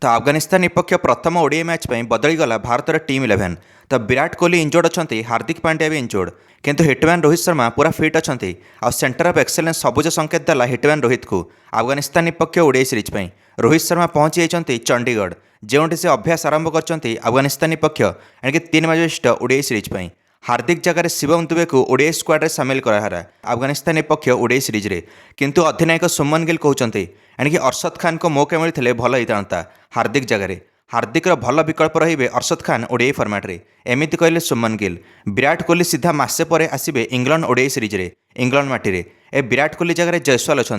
तो अफगानिस्तान विपक्ष प्रथम ओडीआई मैच बदलीगला भारतर टीम 11। तो विराट कोहली इंजोर्ड अच्छा, हार्दिक पांड्या भी इंजोर्ड, किंतु हिटमैन रोहित शर्मा पूरा फिट अच्छा और सेंटर ऑफ एक्सेलेंस सबुज संकेत देला हिटमैन रोहित को अफगानिस्तान विपक्ष ओडीआई सीरीज में। रोहित शर्मा पहुंची जाती चंडीगढ़, जो से अभ्यास आरंभ कर अफगानिस्तान विपक्ष एणिक 3 मैच विशिष्ट ओडीआई सीरीज में। हार्दिक जगह शिवम दुबे को ओडीआई स्क्वाड रे सामिल कराहरा अफगानिस्तान विपक्ष ओडीआई सीरीज रे, किंतु अधिनायक सुमन गिल कहते एणिक अरशद खान को मौका मिलते भल होता हार्दिक जगह। हार्दिकर भल विकल्प रही अरशद खान ओडीआई फर्माट्रे, एमती कहले सुमन गिल। विराट कोहली सीधा मासे पर आसवे इंग्लैंड ओडीआई सीरीज रे इंग्लैंड माटी ए विराट कोहली जगह जयसवाल अच्छा।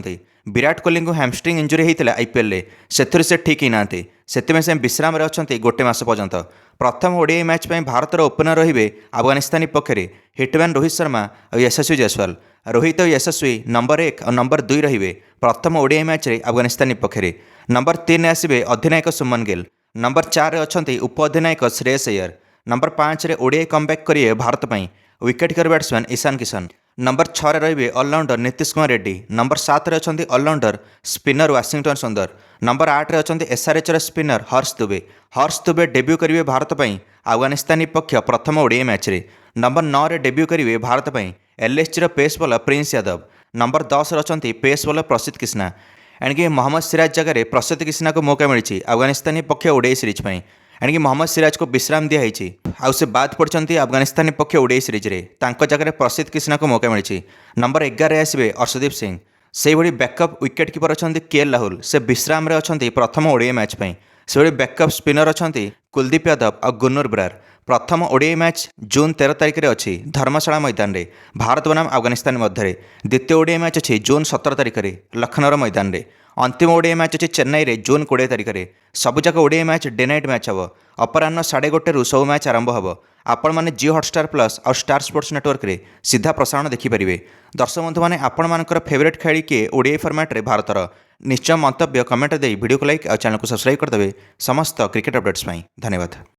विराट कोहली को हैमस्ट्रिंग इंजुरी होता आईपीएल से ठीक ही ना से विश्राम अच्छा गोटे मस पर्यंत। प्रथम ओडीआई मैच में भारतर ओपनर रही अफगानिस्तान विपक्ष हिटमैन रोहित शर्मा और यशस्वी जयसवाल। रोहित और यशस्वी नंबर 1 और नंबर 2 रही प्रथम ओडीआई मैच रे अफगानिस्तान विपक्ष। नंबर 3 आसवे अधिनायक सुमन गिल, नंबर 4 अच्छा उप अधिनायक श्रेयस अय्यर, नंबर 5 रे ओडीआई कमबैक करेंगे भारत पर wicket keeper batsman Ishan Kishan, number 6 रे ऑलराउंडर नीतीश कुमार रेड्डी, नंबर 7 रे अच्छा all-rounder spinner Washington Sundar, number 8 रे अच्छा SRH spinner Harsh Dubey. Harsh Dubey debut करेंगे भारत पर अफगानिस्तान विपक्ष प्रथम ओडीआई मैच रे। नंबर 9 रे डेब्यू करेंगे भारत पर LSG pace bowler Prince Yadav, number 10 अच्छा पेस बॉलर प्रसिद्ध कृष्णा। एणिक मोहम्मद सिराज जगह प्रसिद्ध कृष्णा को मौका मिली अफगानिस्तान विपक्ष ओडीआई सीरीज में। एणिक मोहम्मद सिराज को विश्राम दिखाई आउ से बाद पड़ते अफगानिस्तान विपक्ष ओडीआई सीरीज रे, जगह प्रसिद्ध कृष्णा को मौका मिली। नंबर 11 आसवे अर्शदीप सिंह, से भली बैकअप विकेट कीपर अच्छा केएल राहुल, से विश्राम अच्छा प्रथम ओडीआई मैच में। से बैकअप स्पिनर अच्छा कुलदीप यादव और गुन्नूर ब्रार। प्रथम ओडीआई मैच जून 13 तारिख में अच्छी धर्मशाला मैदान में भारत बनाम अफगानिस्तान मध्य। द्वितीय ओडीआई मैच अच्छी जून 17 तारिख में लखनऊ मैदान में। अंतिम ओडीआई मैच अच्छी चेन्नई में जून 20 तारिख में। सबुजाक ODI match day night match हम अपराह 1:30 सब मैच आरंभ हम। आपण मैंने जियो हॉटस्टार प्लस और स्टार स्पोर्ट्स नेटवर्क रे सीधा प्रसारण देखिपारे। दर्शक बंधु मैंने आपण फेवरेट खेली किए ओडीआई फॉर्मेट रे भारतर, निश्चय मंतव्य कमेंट दे वीडियो को लाइक और चैनल को सब्सक्राइब करदे। समस्त क्रिकेट अपडेट्स धन्यवाद।